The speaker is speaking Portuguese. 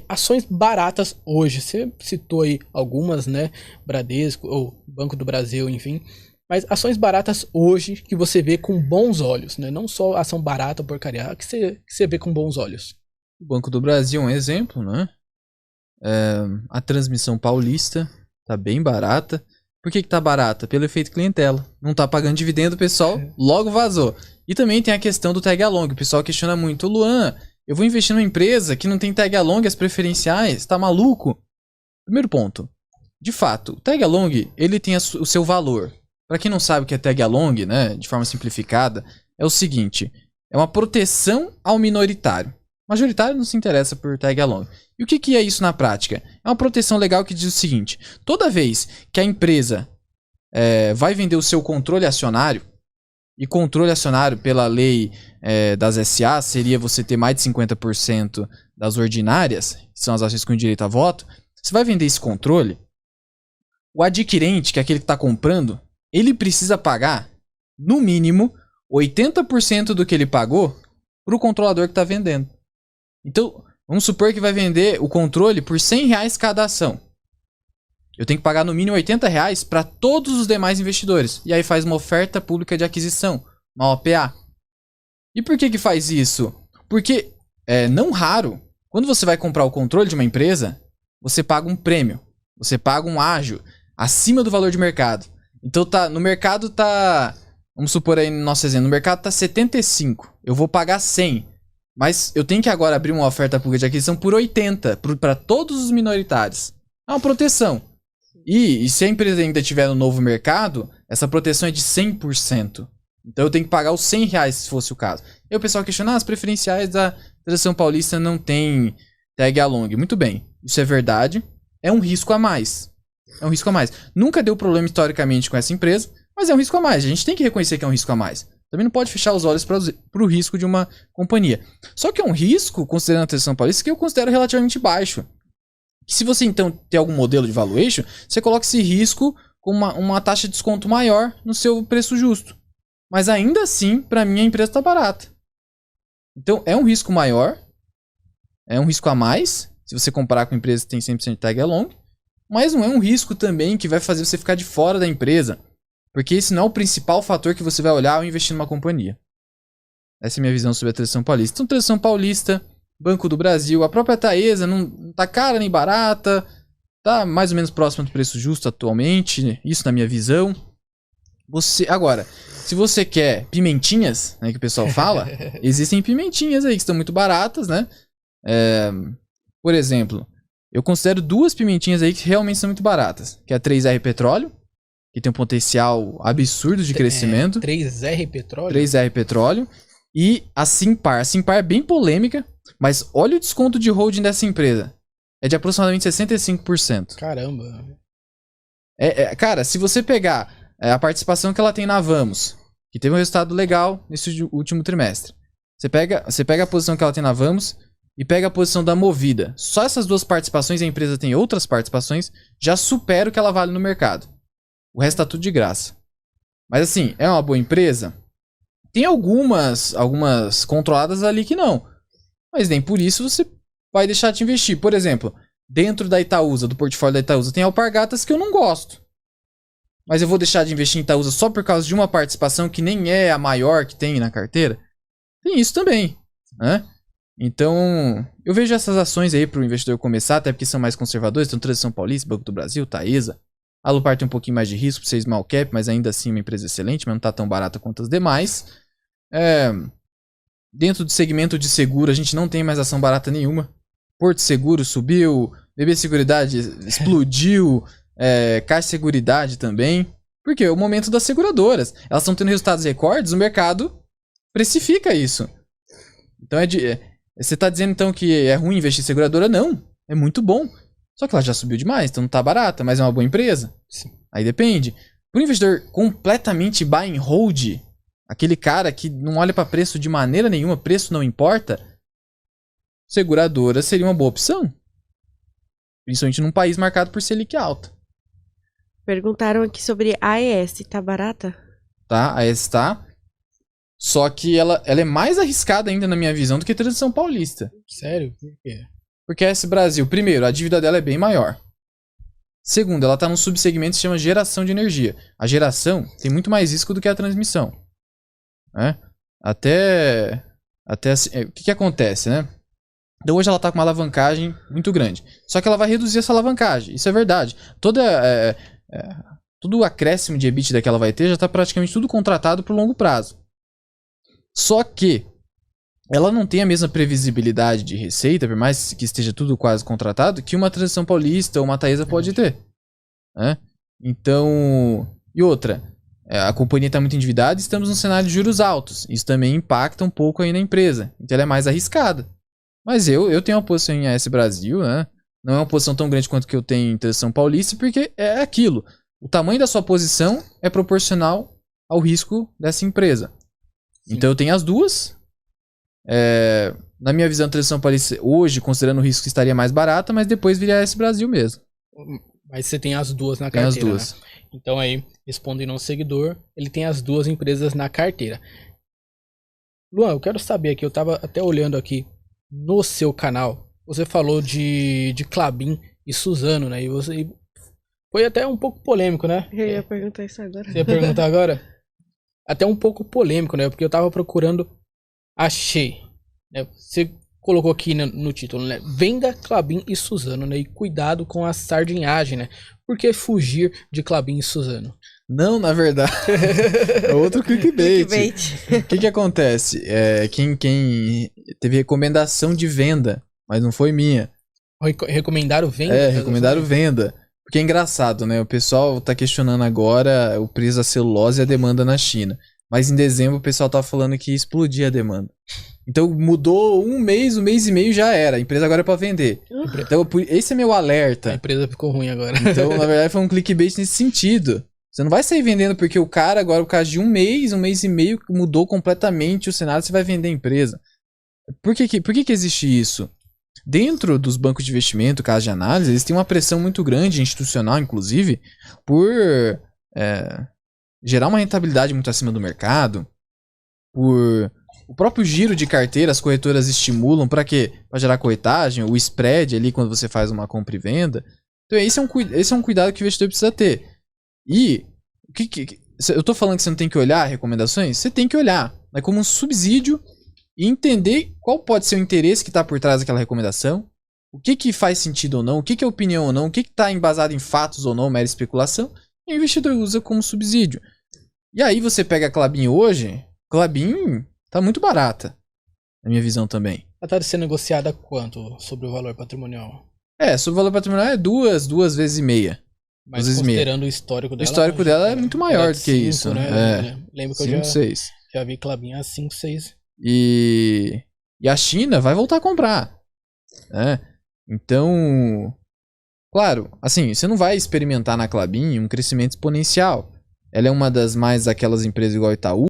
Ações baratas hoje, você citou aí algumas, né? Bradesco ou Banco do Brasil, enfim. Mas ações baratas hoje que você vê com bons olhos, né? Não só ação barata, porcaria, que você vê com bons olhos. O Banco do Brasil é um exemplo, né? A Transmissão Paulista tá bem barata. Por que tá barata? Pelo efeito clientela. Não tá pagando dividendo, o pessoal logo vazou. E também tem a questão do tag along. O pessoal questiona muito: Luan, eu vou investir numa empresa que não tem tag along, as preferenciais, tá maluco? Primeiro ponto. De fato, o tag along, ele tem o seu valor. Para quem não sabe o que é tag along, né, de forma simplificada, é o seguinte: é uma proteção ao minoritário. O majoritário não se interessa por tag along. E o que é isso na prática? É uma proteção legal que diz o seguinte: toda vez que a empresa vai vender o seu controle acionário, e controle acionário pela lei das SA seria você ter mais de 50% das ordinárias, que são as ações com direito a voto, você vai vender esse controle, o adquirente, que é aquele que está comprando, ele precisa pagar, no mínimo, 80% do que ele pagou para o controlador que está vendendo. Então, vamos supor que vai vender o controle por R$100 cada ação. Eu tenho que pagar no mínimo R$80 para todos os demais investidores. E aí faz uma oferta pública de aquisição, uma OPA. E por que faz isso? Porque, não raro, quando você vai comprar o controle de uma empresa, você paga um prêmio. Você paga um ágio acima do valor de mercado. Então no mercado tá, vamos supor aí no nosso exemplo, no mercado tá 75. Eu vou pagar 100. Mas eu tenho que agora abrir uma oferta pública de aquisição por 80 para todos os minoritários. É uma proteção. E se a empresa ainda estiver no novo mercado, essa proteção é de 100%. Então eu tenho que pagar os R$100 se fosse o caso. E o pessoal questiona: as preferenciais da Transação Paulista não tem tag along. Muito bem, isso é verdade. É um risco a mais. É um risco a mais. Nunca deu problema historicamente com essa empresa, mas é um risco a mais. A gente tem que reconhecer que é um risco a mais. Também não pode fechar os olhos para o risco de uma companhia. Só que é um risco, considerando a Transação Paulista, que eu considero relativamente baixo. Que se você então tem algum modelo de valuation, você coloca esse risco com uma taxa de desconto maior no seu preço justo. Mas ainda assim, para mim, a empresa está barata. Então é um risco maior, é um risco a mais, se você comparar com empresas que tem 100% de tag along, mas não é um risco também que vai fazer você ficar de fora da empresa, porque esse não é o principal fator que você vai olhar ao investir numa companhia. Essa é a minha visão sobre a Transação Paulista. Então, Transação Paulista, Banco do Brasil, a própria Taesa não tá cara nem barata, tá mais ou menos próximo do preço justo atualmente, isso na minha visão. Agora, se você quer pimentinhas, né, que o pessoal fala, existem pimentinhas aí que estão muito baratas, né? Por exemplo, eu considero duas pimentinhas aí que realmente são muito baratas, que é a 3R Petróleo, que tem um potencial absurdo de crescimento. 3R Petróleo? 3R Petróleo. E a Simpar. A Simpar é bem polêmica, mas olha o desconto de holding dessa empresa. É de aproximadamente 65%. Caramba. Cara, se você pegar a participação que ela tem na Vamos, que teve um resultado legal nesse último trimestre. Você pega a posição que ela tem na Vamos e pega a posição da Movida. Só essas duas participações, e a empresa tem outras participações, já supera o que ela vale no mercado. O resto tá tudo de graça. Mas assim, é uma boa empresa? Tem algumas controladas ali que não. Mas nem por isso você vai deixar de investir. Por exemplo, dentro da Itaúsa, do portfólio da Itaúsa, tem Alpargatas que eu não gosto. Mas eu vou deixar de investir em Itaúsa só por causa de uma participação que nem é a maior que tem na carteira? Tem isso também, né? Então, eu vejo essas ações aí para o investidor começar, até porque são mais conservadores. Tem Transação Paulista, Banco do Brasil, Taesa. A Alupar tem um pouquinho mais de risco, por ser small cap, mas ainda assim uma empresa excelente, mas não está tão barata quanto as demais. Dentro do segmento de seguro, a gente não tem mais ação barata nenhuma. Porto Seguro subiu, BB Seguridade explodiu, Caixa Seguridade também. Por quê? É o momento das seguradoras. Elas estão tendo resultados recordes, o mercado precifica isso. Então você está dizendo então que é ruim investir em seguradora? Não, é muito bom. Só que ela já subiu demais, então não está barata, mas é uma boa empresa. Sim. Aí depende. Para um investidor completamente buy and hold, aquele cara que não olha para preço de maneira nenhuma, preço não importa, seguradora seria uma boa opção. Principalmente num país marcado por Selic alta. Perguntaram aqui sobre a AES, tá barata? Tá, a AES tá. Só que ela é mais arriscada ainda na minha visão do que a Transação Paulista. Sério? Por quê? Porque a AES Brasil, primeiro, a dívida dela é bem maior. Segundo, ela está num subsegmento que se chama geração de energia. A geração tem muito mais risco do que a transmissão. Né? Até assim, o que acontece, né? Então hoje ela está com uma alavancagem muito grande. Só que ela vai reduzir essa alavancagem. Isso é verdade. Todo o acréscimo de EBITDA que ela vai ter já está praticamente tudo contratado por longo prazo. Só que ela não tem a mesma previsibilidade de receita, por mais que esteja tudo quase contratado, que uma Transição Paulista ou uma Taesa pode ter. Né? Então, e outra, a companhia está muito endividada e estamos num cenário de juros altos. Isso também impacta um pouco aí na empresa. Então ela é mais arriscada. Mas eu tenho uma posição em AES Brasil, né? Não é uma posição tão grande quanto que eu tenho em Transição Paulista, porque é aquilo. O tamanho da sua posição é proporcional ao risco dessa empresa. Sim. Então eu tenho as duas. Na minha visão, a Transição Paulista hoje, considerando o risco, estaria mais barata, mas depois viria a AES Brasil mesmo. Mas você tem as duas na tem carteira, as duas. Né? Então aí, respondendo ao seguidor, ele tem as duas empresas na carteira. Luan, eu quero saber aqui, eu tava até olhando aqui no seu canal, você falou de Klabin e Suzano, né? E você foi até um pouco polêmico, né? Eu ia perguntar isso agora. Você ia perguntar agora? Até um pouco polêmico, né? Porque eu tava procurando, achei, né? Você colocou aqui no título, né? Venda Klabin e Suzano, né? E cuidado com a sardinhagem, né? Por que fugir de Klabin e Suzano? Não, na verdade, é outro clickbait. O que acontece? Quem teve recomendação de venda, mas não foi minha. Recomendaram venda? Recomendaram venda. Porque é engraçado, né? O pessoal tá questionando agora o preço da celulose e a demanda na China. Mas em dezembro o pessoal tava falando que ia explodir a demanda. Então mudou um mês e meio já era. A empresa agora é pra vender. Então esse é meu alerta. A empresa ficou ruim agora. Então, na verdade, foi um clickbait nesse sentido. Você não vai sair vendendo porque o cara agora, por causa de um mês e meio, mudou completamente o cenário, você vai vender a empresa. Por que existe isso? Dentro dos bancos de investimento, casos de análise, eles têm uma pressão muito grande, institucional inclusive, por gerar uma rentabilidade muito acima do mercado, por o próprio giro de carteira, as corretoras estimulam para quê? Para gerar corretagem, o spread ali quando você faz uma compra e venda. Então esse é um cuidado que o investidor precisa ter. E eu tô falando que você não tem que olhar recomendações? Você tem que olhar, mas como um subsídio e entender qual pode ser o interesse que está por trás daquela recomendação, o que faz sentido ou não, o que é opinião ou não, o que está embasado em fatos ou não, mera especulação, e o investidor usa como subsídio. E aí você pega a Klabin hoje, Klabin tá muito barata, na minha visão também. Ela tá sendo negociada quanto sobre o valor patrimonial? Sobre o valor patrimonial é duas vezes e meia. Mas considerando o histórico dela... O histórico dela é muito maior do que 5, isso. Né? Lembro que 5, eu 6. Já vi Klabin a 5, 6. E a China vai voltar a comprar. Né? Então, claro, assim, você não vai experimentar na Klabin um crescimento exponencial. Ela é uma das mais aquelas empresas igual a Itaú,